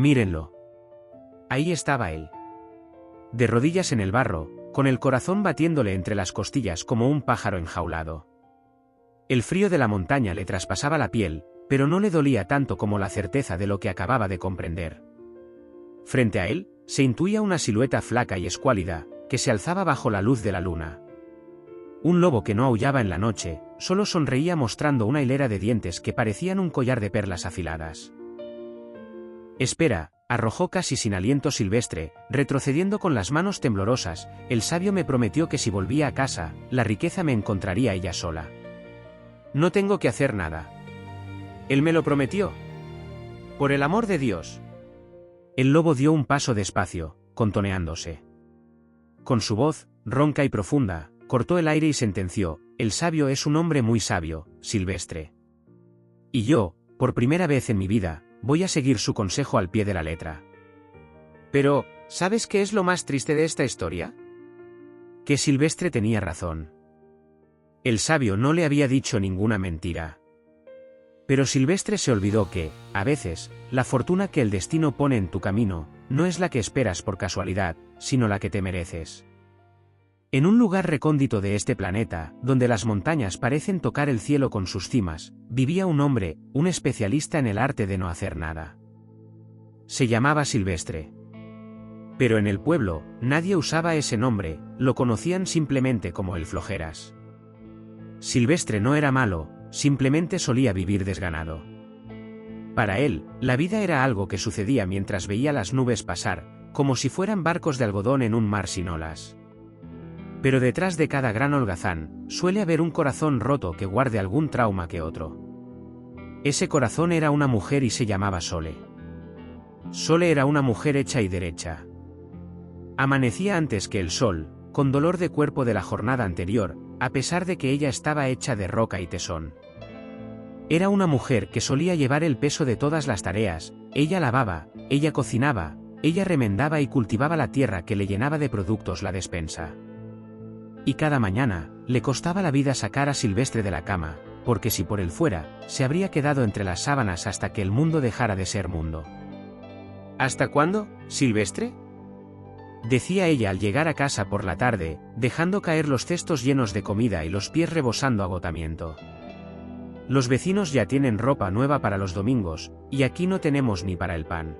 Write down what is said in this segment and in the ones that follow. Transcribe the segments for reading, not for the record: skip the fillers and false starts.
Mírenlo. Ahí estaba él. De rodillas en el barro, con el corazón batiéndole entre las costillas como un pájaro enjaulado. El frío de la montaña le traspasaba la piel, pero no le dolía tanto como la certeza de lo que acababa de comprender. Frente a él, se intuía una silueta flaca y escuálida, que se alzaba bajo la luz de la luna. Un lobo que no aullaba en la noche, solo sonreía mostrando una hilera de dientes que parecían un collar de perlas afiladas. «Espera», arrojó casi sin aliento Silvestre, retrocediendo con las manos temblorosas. «El sabio me prometió que si volvía a casa, la riqueza me encontraría ella sola. No tengo que hacer nada. Él me lo prometió. Por el amor de Dios». El lobo dio un paso despacio, contoneándose. Con su voz, ronca y profunda, cortó el aire y sentenció: «El sabio es un hombre muy sabio, Silvestre. Y yo, por primera vez en mi vida, voy a seguir su consejo al pie de la letra». «Pero, ¿sabes qué es lo más triste de esta historia?». Que Silvestre tenía razón. El sabio no le había dicho ninguna mentira. Pero Silvestre se olvidó que, a veces, la fortuna que el destino pone en tu camino, no es la que esperas por casualidad, sino la que te mereces. En un lugar recóndito de este planeta, donde las montañas parecen tocar el cielo con sus cimas, vivía un hombre, un especialista en el arte de no hacer nada. Se llamaba Silvestre. Pero en el pueblo, nadie usaba ese nombre, lo conocían simplemente como el Flojeras. Silvestre no era malo, simplemente solía vivir desganado. Para él, la vida era algo que sucedía mientras veía las nubes pasar, como si fueran barcos de algodón en un mar sin olas. Pero detrás de cada gran holgazán, suele haber un corazón roto que guarde algún trauma que otro. Ese corazón era una mujer y se llamaba Sole. Sole era una mujer hecha y derecha. Amanecía antes que el sol, con dolor de cuerpo de la jornada anterior, a pesar de que ella estaba hecha de roca y tesón. Era una mujer que solía llevar el peso de todas las tareas. Ella lavaba, ella cocinaba, ella remendaba y cultivaba la tierra que le llenaba de productos la despensa. Y cada mañana, le costaba la vida sacar a Silvestre de la cama, porque si por él fuera, se habría quedado entre las sábanas hasta que el mundo dejara de ser mundo. «¿Hasta cuándo, Silvestre?», decía ella al llegar a casa por la tarde, dejando caer los cestos llenos de comida y los pies rebosando agotamiento. «Los vecinos ya tienen ropa nueva para los domingos, y aquí no tenemos ni para el pan».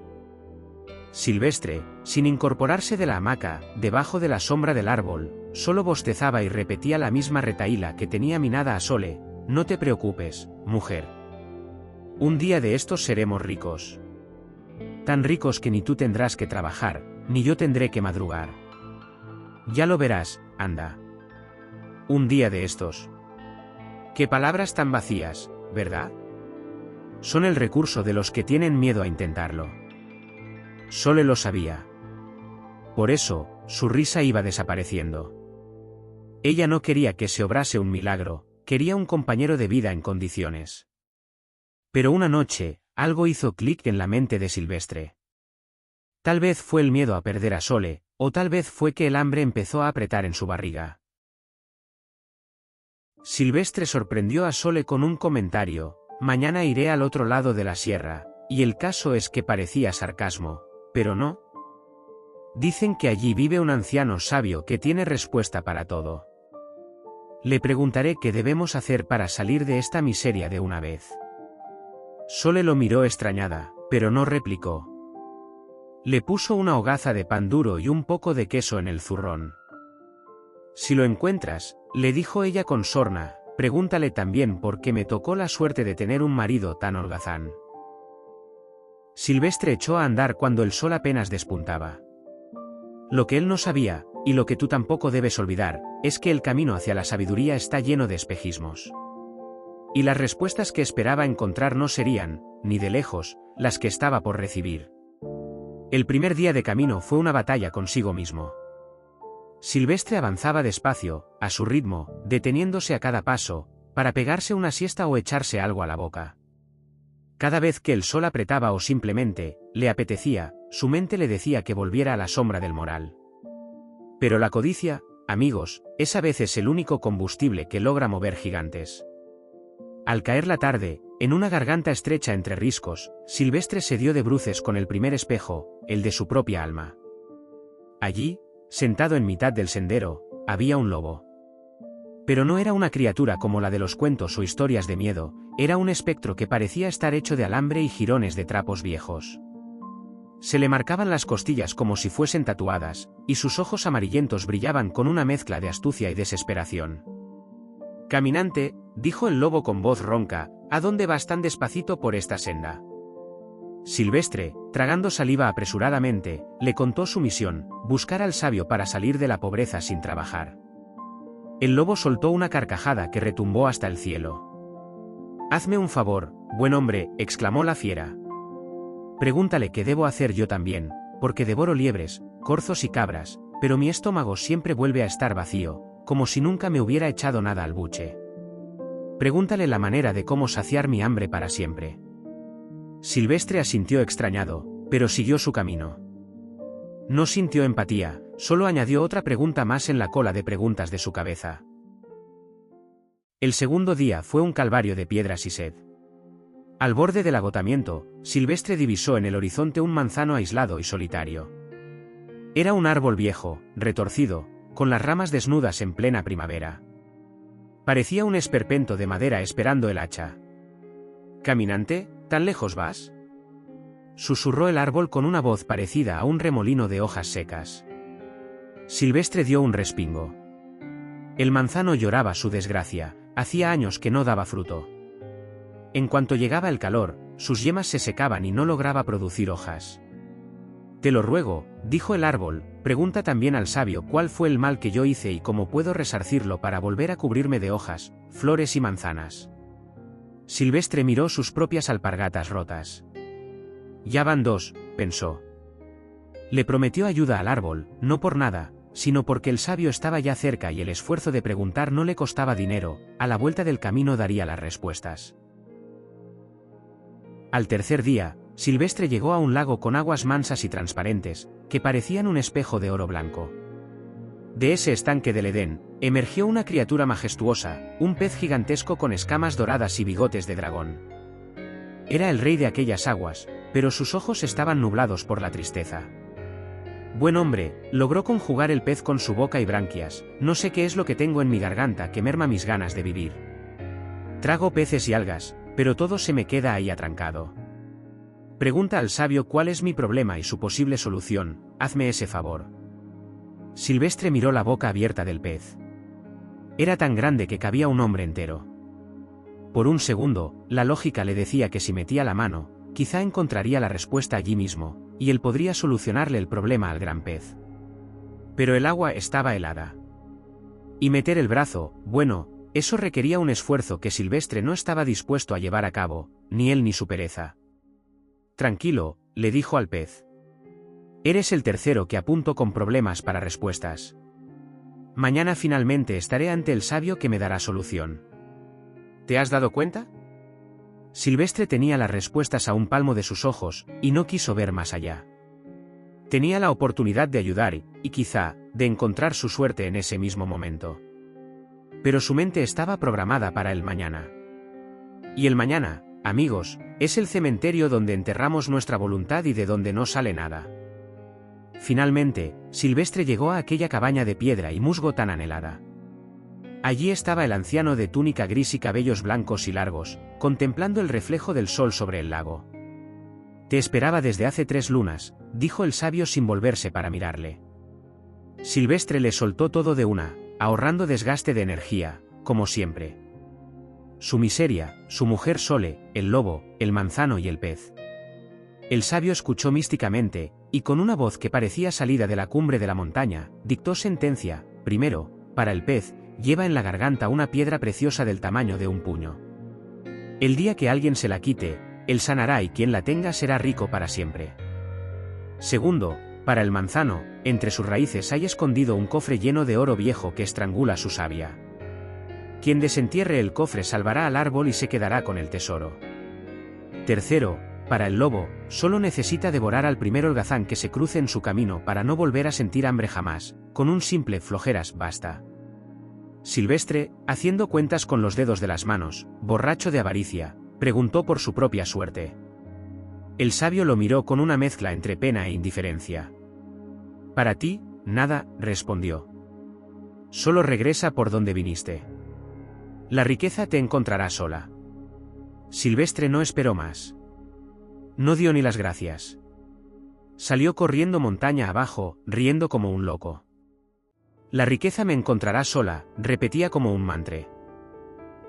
Silvestre, sin incorporarse de la hamaca, debajo de la sombra del árbol, solo bostezaba y repetía la misma retahíla que tenía minada a Sole: «No te preocupes, mujer. Un día de estos seremos ricos. Tan ricos que ni tú tendrás que trabajar, ni yo tendré que madrugar. Ya lo verás, anda. Un día de estos». Qué palabras tan vacías, ¿verdad? Son el recurso de los que tienen miedo a intentarlo. Sole lo sabía. Por eso, su risa iba desapareciendo. Ella no quería que se obrase un milagro, quería un compañero de vida en condiciones. Pero una noche, algo hizo clic en la mente de Silvestre. Tal vez fue el miedo a perder a Sole, o tal vez fue que el hambre empezó a apretar en su barriga. Silvestre sorprendió a Sole con un comentario: «Mañana iré al otro lado de la sierra», y el caso es que parecía sarcasmo, pero no. «Dicen que allí vive un anciano sabio que tiene respuesta para todo. Le preguntaré qué debemos hacer para salir de esta miseria de una vez». Sole lo miró extrañada, pero no replicó. Le puso una hogaza de pan duro y un poco de queso en el zurrón. «Si lo encuentras», le dijo ella con sorna, «pregúntale también por qué me tocó la suerte de tener un marido tan holgazán». Silvestre echó a andar cuando el sol apenas despuntaba. Lo que él no sabía, y lo que tú tampoco debes olvidar, es que el camino hacia la sabiduría está lleno de espejismos. Y las respuestas que esperaba encontrar no serían, ni de lejos, las que estaba por recibir. El primer día de camino fue una batalla consigo mismo. Silvestre avanzaba despacio, a su ritmo, deteniéndose a cada paso, para pegarse una siesta o echarse algo a la boca. Cada vez que el sol apretaba o simplemente le apetecía, su mente le decía que volviera a la sombra del moral. Pero la codicia, amigos, es a veces el único combustible que logra mover gigantes. Al caer la tarde, en una garganta estrecha entre riscos, Silvestre se dio de bruces con el primer espejo, el de su propia alma. Allí, sentado en mitad del sendero, había un lobo. Pero no era una criatura como la de los cuentos o historias de miedo, era un espectro que parecía estar hecho de alambre y jirones de trapos viejos. Se le marcaban las costillas como si fuesen tatuadas, y sus ojos amarillentos brillaban con una mezcla de astucia y desesperación. «Caminante», dijo el lobo con voz ronca, «¿a dónde vas tan despacito por esta senda?». Silvestre, tragando saliva apresuradamente, le contó su misión, buscar al sabio para salir de la pobreza sin trabajar. El lobo soltó una carcajada que retumbó hasta el cielo. «Hazme un favor, buen hombre», exclamó la fiera. «Pregúntale qué debo hacer yo también, porque devoro liebres, corzos y cabras, pero mi estómago siempre vuelve a estar vacío, como si nunca me hubiera echado nada al buche. Pregúntale la manera de cómo saciar mi hambre para siempre». Silvestre asintió extrañado, pero siguió su camino. No sintió empatía, solo añadió otra pregunta más en la cola de preguntas de su cabeza. El segundo día fue un calvario de piedras y sed. Al borde del agotamiento, Silvestre divisó en el horizonte un manzano aislado y solitario. Era un árbol viejo, retorcido, con las ramas desnudas en plena primavera. Parecía un esperpento de madera esperando el hacha. «Caminante, ¿tan lejos vas?», susurró el árbol con una voz parecida a un remolino de hojas secas. Silvestre dio un respingo. El manzano lloraba su desgracia, hacía años que no daba fruto. En cuanto llegaba el calor, sus yemas se secaban y no lograba producir hojas. «Te lo ruego», dijo el árbol, «pregunta también al sabio cuál fue el mal que yo hice y cómo puedo resarcirlo para volver a cubrirme de hojas, flores y manzanas». Silvestre miró sus propias alpargatas rotas. «Ya van 2», pensó. Le prometió ayuda al árbol, no por nada, sino porque el sabio estaba ya cerca y el esfuerzo de preguntar no le costaba dinero, a la vuelta del camino daría las respuestas. Al tercer día, Silvestre llegó a un lago con aguas mansas y transparentes, que parecían un espejo de oro blanco. De ese estanque del Edén, emergió una criatura majestuosa, un pez gigantesco con escamas doradas y bigotes de dragón. Era el rey de aquellas aguas, pero sus ojos estaban nublados por la tristeza. «Buen hombre», logró conjugar el pez con su boca y branquias, «no sé qué es lo que tengo en mi garganta que merma mis ganas de vivir. Trago peces y algas, pero todo se me queda ahí atrancado. Pregunta al sabio cuál es mi problema y su posible solución, hazme ese favor». Silvestre miró la boca abierta del pez. Era tan grande que cabía un hombre entero. Por un segundo, la lógica le decía que si metía la mano, quizá encontraría la respuesta allí mismo, y él podría solucionarle el problema al gran pez. Pero el agua estaba helada. Y meter el brazo, bueno, eso requería un esfuerzo que Silvestre no estaba dispuesto a llevar a cabo, ni él ni su pereza. «Tranquilo», le dijo al pez. «Eres el tercero que apunto con problemas para respuestas. Mañana finalmente estaré ante el sabio que me dará solución. ¿Te has dado cuenta?». Silvestre tenía las respuestas a un palmo de sus ojos, y no quiso ver más allá. Tenía la oportunidad de ayudar y quizá, de encontrar su suerte en ese mismo momento. Pero su mente estaba programada para el mañana. Y el mañana, amigos, es el cementerio donde enterramos nuestra voluntad y de donde no sale nada. Finalmente, Silvestre llegó a aquella cabaña de piedra y musgo tan anhelada. Allí estaba el anciano de túnica gris y cabellos blancos y largos, contemplando el reflejo del sol sobre el lago. «Te esperaba desde hace 3 lunas», dijo el sabio sin volverse para mirarle. Silvestre le soltó todo de una, ahorrando desgaste de energía, como siempre. Su miseria, su mujer Sole, el lobo, el manzano y el pez. El sabio escuchó místicamente, y con una voz que parecía salida de la cumbre de la montaña, dictó sentencia: primero, para el pez, lleva en la garganta una piedra preciosa del tamaño de un puño. El día que alguien se la quite, él sanará y quien la tenga será rico para siempre. Segundo, para el manzano, entre sus raíces hay escondido un cofre lleno de oro viejo que estrangula su savia. Quien desentierre el cofre salvará al árbol y se quedará con el tesoro. Tercero, para el lobo, solo necesita devorar al primer holgazán que se cruce en su camino para no volver a sentir hambre jamás, con un simple flojeras basta. Silvestre, haciendo cuentas con los dedos de las manos, borracho de avaricia, Preguntó por su propia suerte. El sabio lo miró con una mezcla entre pena e indiferencia. Para ti, nada, respondió. Solo regresa por donde viniste. La riqueza te encontrará sola. Silvestre no esperó más. No dio ni las gracias. Salió corriendo montaña abajo, riendo como un loco. La riqueza me encontrará sola, repetía como un mantra.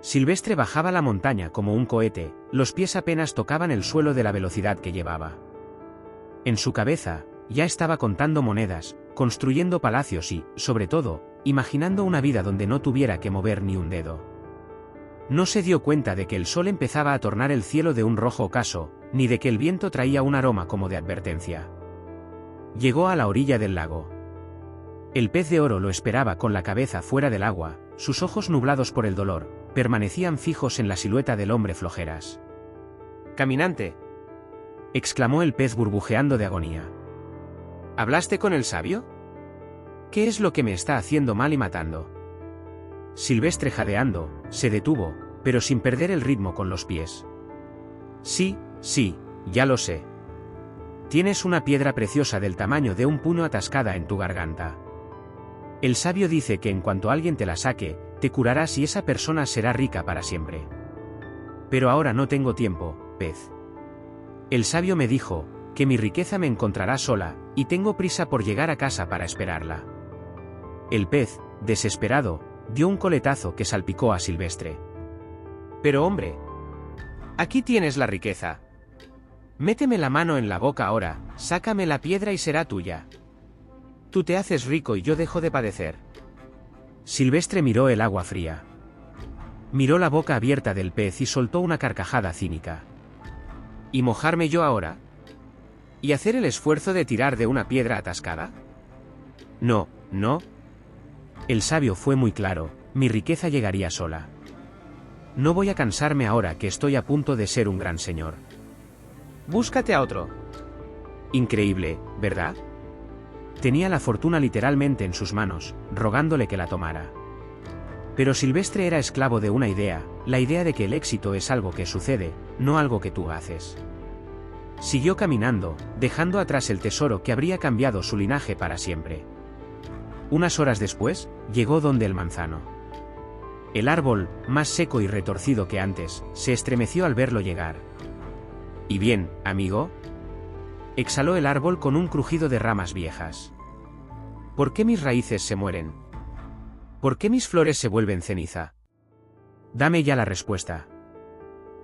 Silvestre bajaba la montaña como un cohete, los pies apenas tocaban el suelo de la velocidad que llevaba. En su cabeza, ya estaba contando monedas, construyendo palacios y, sobre todo, imaginando una vida donde no tuviera que mover ni un dedo. No se dio cuenta de que el sol empezaba a tornar el cielo de un rojo ocaso, ni de que el viento traía un aroma como de advertencia. Llegó a la orilla del lago. El pez de oro lo esperaba con la cabeza fuera del agua, sus ojos nublados por el dolor, permanecían fijos en la silueta del hombre flojeras. «Caminante», exclamó el pez burbujeando de agonía. «¿Hablaste con el sabio? ¿Qué es lo que me está haciendo mal y matando?» Silvestre, jadeando, se detuvo, pero sin perder el ritmo con los pies. «Sí, ya lo sé. Tienes una piedra preciosa del tamaño de un puño atascada en tu garganta. El sabio dice que en cuanto alguien te la saque, te curarás y esa persona será rica para siempre. Pero ahora no tengo tiempo, pez. El sabio me dijo que mi riqueza me encontrará sola, y tengo prisa por llegar a casa para esperarla». El pez, desesperado, dio un coletazo que salpicó a Silvestre. «Pero hombre, aquí tienes la riqueza. Méteme la mano en la boca ahora, sácame la piedra y será tuya. Tú te haces rico y yo dejo de padecer». Silvestre miró el agua fría. Miró la boca abierta del pez y soltó una carcajada cínica. ¿Y mojarme yo ahora? ¿Y hacer el esfuerzo de tirar de una piedra atascada? No. El sabio fue muy claro, mi riqueza llegaría sola. No voy a cansarme ahora que estoy a punto de ser un gran señor. Búscate a otro. Increíble, ¿verdad? Tenía la fortuna literalmente en sus manos, rogándole que la tomara. Pero Silvestre era esclavo de una idea, la idea de que el éxito es algo que sucede, no algo que tú haces. Siguió caminando, dejando atrás el tesoro que habría cambiado su linaje para siempre. Unas horas después, llegó donde el manzano. El árbol, más seco y retorcido que antes, se estremeció al verlo llegar. «¿Y bien, amigo?», exhaló el árbol con un crujido de ramas viejas. «¿Por qué mis raíces se mueren? ¿Por qué mis flores se vuelven ceniza? Dame ya la respuesta».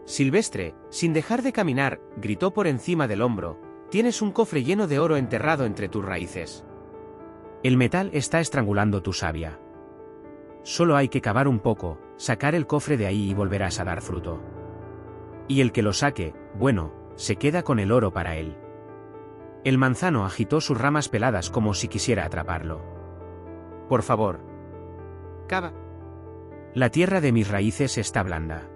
Silvestre, sin dejar de caminar, gritó por encima del hombro: «Tienes un cofre lleno de oro enterrado entre tus raíces. El metal está estrangulando tu savia. Solo hay que cavar un poco, sacar el cofre de ahí y volverás a dar fruto. Y el que lo saque, bueno, se queda con el oro para él». El manzano agitó sus ramas peladas como si quisiera atraparlo. «Por favor, cava. La tierra de mis raíces está blanda.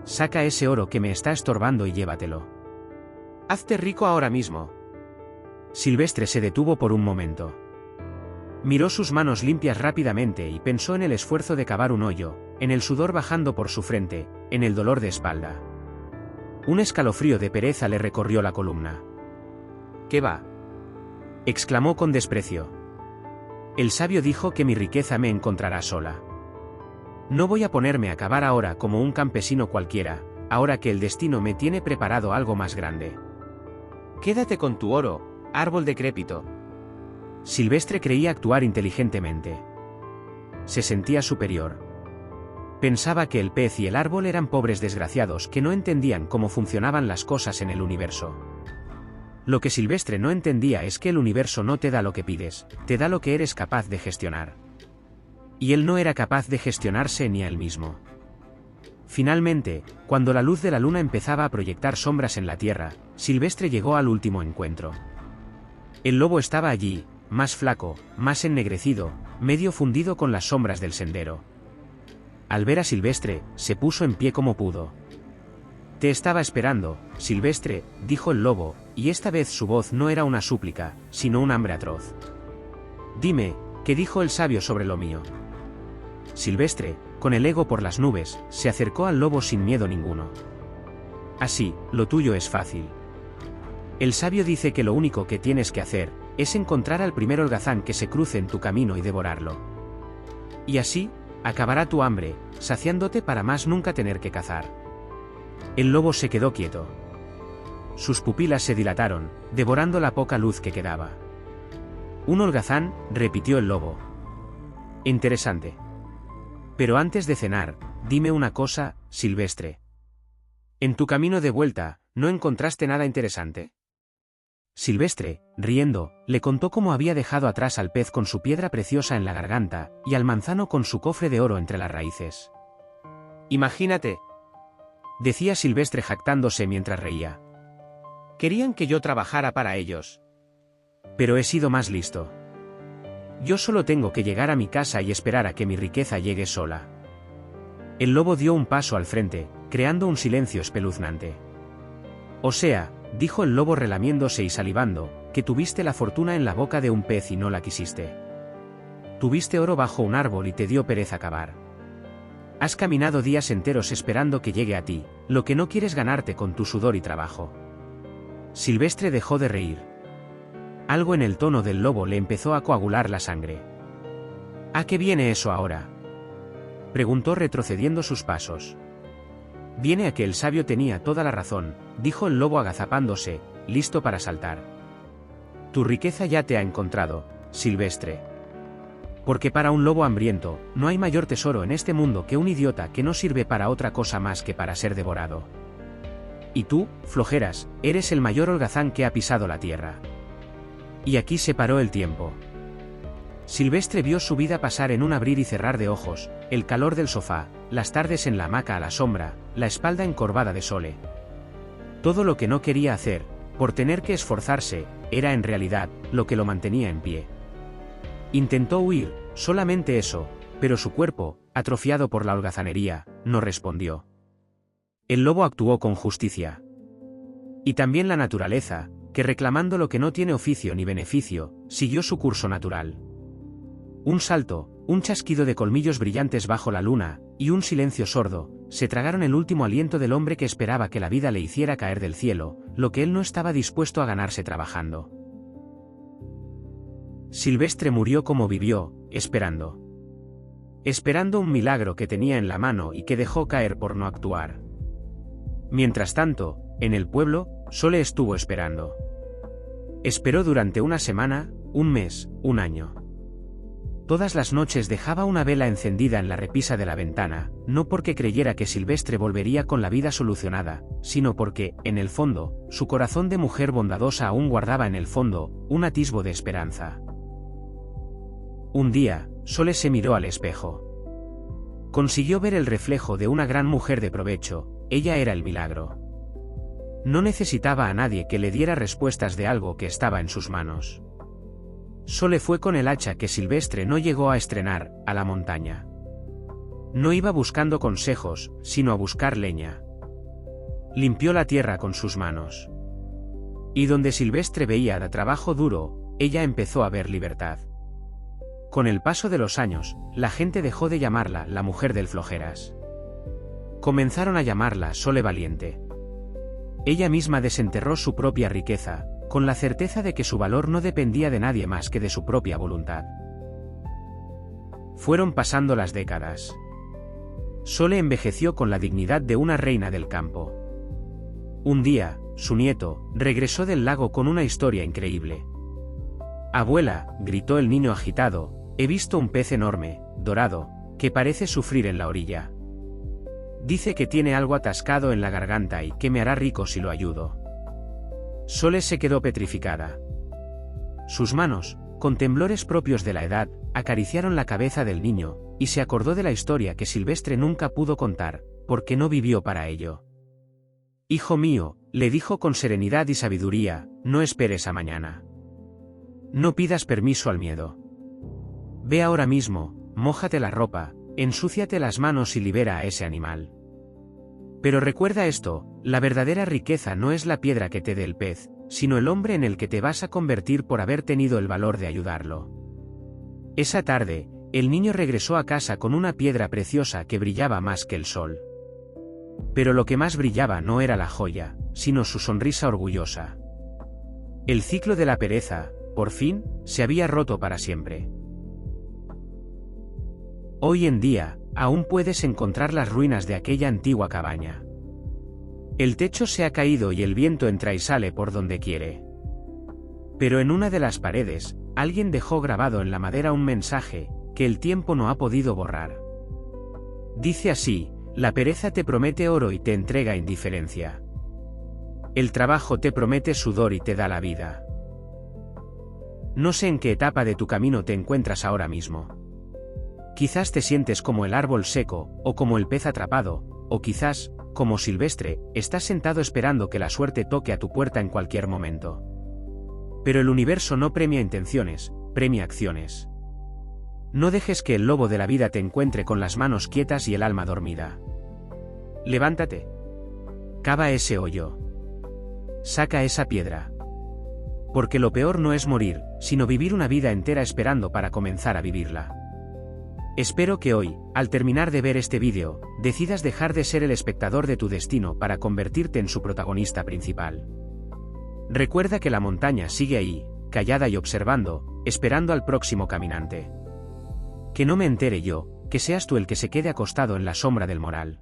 Saca ese oro que me está estorbando y llévatelo. Hazte rico ahora mismo». Silvestre se detuvo por un momento. Miró sus manos limpias rápidamente y pensó en el esfuerzo de cavar un hoyo, en el sudor bajando por su frente, en el dolor de espalda. Un escalofrío de pereza le recorrió la columna. «¿Qué va?», exclamó con desprecio. «El sabio dijo que mi riqueza me encontrará sola. No voy a ponerme a cavar ahora como un campesino cualquiera, ahora que el destino me tiene preparado algo más grande. Quédate con tu oro, árbol decrépito». Silvestre creía actuar inteligentemente. Se sentía superior. Pensaba que el pez y el árbol eran pobres desgraciados que no entendían cómo funcionaban las cosas en el universo. Lo que Silvestre no entendía es que el universo no te da lo que pides, te da lo que eres capaz de gestionar. Y él no era capaz de gestionarse ni a él mismo. Finalmente, cuando la luz de la luna empezaba a proyectar sombras en la tierra, Silvestre llegó al último encuentro. El lobo estaba allí, más flaco, más ennegrecido, medio fundido con las sombras del sendero. Al ver a Silvestre, se puso en pie como pudo. «Te estaba esperando, Silvestre», dijo el lobo, y esta vez su voz no era una súplica, sino un hambre atroz. «Dime, ¿qué dijo el sabio sobre lo mío?». Silvestre, con el ego por las nubes, se acercó al lobo sin miedo ninguno. Así, lo tuyo es fácil. El sabio dice que lo único que tienes que hacer es encontrar al primer holgazán que se cruce en tu camino y devorarlo. Y así, acabará tu hambre, saciándote para más nunca tener que cazar. El lobo se quedó quieto. Sus pupilas se dilataron, devorando la poca luz que quedaba. Un holgazán, repitió el lobo. Interesante. Pero antes de cenar, dime una cosa, Silvestre. En tu camino de vuelta, ¿no encontraste nada interesante? Silvestre, riendo, le contó cómo había dejado atrás al pez con su piedra preciosa en la garganta, y al manzano con su cofre de oro entre las raíces. Imagínate, decía Silvestre jactándose mientras reía. Querían que yo trabajara para ellos. Pero he sido más listo. Yo solo tengo que llegar a mi casa y esperar a que mi riqueza llegue sola. El lobo dio un paso al frente, creando un silencio espeluznante. O sea, dijo el lobo relamiéndose y salivando, que tuviste la fortuna en la boca de un pez y no la quisiste. Tuviste oro bajo un árbol y te dio pereza cavar. Has caminado días enteros esperando que llegue a ti, lo que no quieres ganarte con tu sudor y trabajo. Silvestre dejó de reír. Algo en el tono del lobo le empezó a coagular la sangre. ¿A qué viene eso ahora?, preguntó retrocediendo sus pasos. Viene a que el sabio tenía toda la razón, dijo el lobo agazapándose, listo para saltar. Tu riqueza ya te ha encontrado, Silvestre. Porque para un lobo hambriento, no hay mayor tesoro en este mundo que un idiota que no sirve para otra cosa más que para ser devorado. Y tú, Flojeras, eres el mayor holgazán que ha pisado la tierra. Y aquí se paró el tiempo. Silvestre vio su vida pasar en un abrir y cerrar de ojos, el calor del sofá, las tardes en la hamaca a la sombra, la espalda encorvada de Sole. Todo lo que no quería hacer, por tener que esforzarse, era en realidad lo que lo mantenía en pie. Intentó huir, solamente eso, pero su cuerpo, atrofiado por la holgazanería, no respondió. El lobo actuó con justicia. Y también la naturaleza, que reclamando lo que no tiene oficio ni beneficio, siguió su curso natural. Un salto, un chasquido de colmillos brillantes bajo la luna, y un silencio sordo, se tragaron el último aliento del hombre que esperaba que la vida le hiciera caer del cielo, lo que él no estaba dispuesto a ganarse trabajando. Silvestre murió como vivió, esperando. Esperando un milagro que tenía en la mano y que dejó caer por no actuar. Mientras tanto, en el pueblo, Sole estuvo esperando. Esperó durante una semana, un mes, un año. Todas las noches dejaba una vela encendida en la repisa de la ventana, no porque creyera que Silvestre volvería con la vida solucionada, sino porque, en el fondo, su corazón de mujer bondadosa aún guardaba en el fondo un atisbo de esperanza. Un día, Sole se miró al espejo. Consiguió ver el reflejo de una gran mujer de provecho, ella era el milagro. No necesitaba a nadie que le diera respuestas de algo que estaba en sus manos. Sole fue con el hacha que Silvestre no llegó a estrenar, a la montaña. No iba buscando consejos, sino a buscar leña. Limpió la tierra con sus manos. Y donde Silvestre veía de trabajo duro, ella empezó a ver libertad. Con el paso de los años, la gente dejó de llamarla la mujer del Flojeras. Comenzaron a llamarla Sole Valiente. Ella misma desenterró su propia riqueza, con la certeza de que su valor no dependía de nadie más que de su propia voluntad. Fueron pasando las décadas. Sole envejeció con la dignidad de una reina del campo. Un día, su nieto, regresó del lago con una historia increíble. «Abuela», gritó el niño agitado, «he visto un pez enorme, dorado, que parece sufrir en la orilla. Dice que tiene algo atascado en la garganta y que me hará rico si lo ayudo». Sole se quedó petrificada. Sus manos, con temblores propios de la edad, acariciaron la cabeza del niño, y se acordó de la historia que Silvestre nunca pudo contar, porque no vivió para ello. «Hijo mío», le dijo con serenidad y sabiduría, «no esperes a mañana. No pidas permiso al miedo. Ve ahora mismo, mójate la ropa, ensúciate las manos y libera a ese animal. Pero recuerda esto, la verdadera riqueza no es la piedra que te dé el pez, sino el hombre en el que te vas a convertir por haber tenido el valor de ayudarlo». Esa tarde, el niño regresó a casa con una piedra preciosa que brillaba más que el sol. Pero lo que más brillaba no era la joya, sino su sonrisa orgullosa. El ciclo de la pereza, por fin, se había roto para siempre. Hoy en día, aún puedes encontrar las ruinas de aquella antigua cabaña. El techo se ha caído y el viento entra y sale por donde quiere. Pero en una de las paredes, alguien dejó grabado en la madera un mensaje, que el tiempo no ha podido borrar. Dice así: la pereza te promete oro y te entrega indiferencia. El trabajo te promete sudor y te da la vida. No sé en qué etapa de tu camino te encuentras ahora mismo. Quizás te sientes como el árbol seco, o como el pez atrapado, o quizás, como Silvestre, estás sentado esperando que la suerte toque a tu puerta en cualquier momento. Pero el universo no premia intenciones, premia acciones. No dejes que el lobo de la vida te encuentre con las manos quietas y el alma dormida. Levántate. Cava ese hoyo. Saca esa piedra. Porque lo peor no es morir, sino vivir una vida entera esperando para comenzar a vivirla. Espero que hoy, al terminar de ver este vídeo, decidas dejar de ser el espectador de tu destino para convertirte en su protagonista principal. Recuerda que la montaña sigue ahí, callada y observando, esperando al próximo caminante. Que no me entere yo, que seas tú el que se quede acostado en la sombra del moral.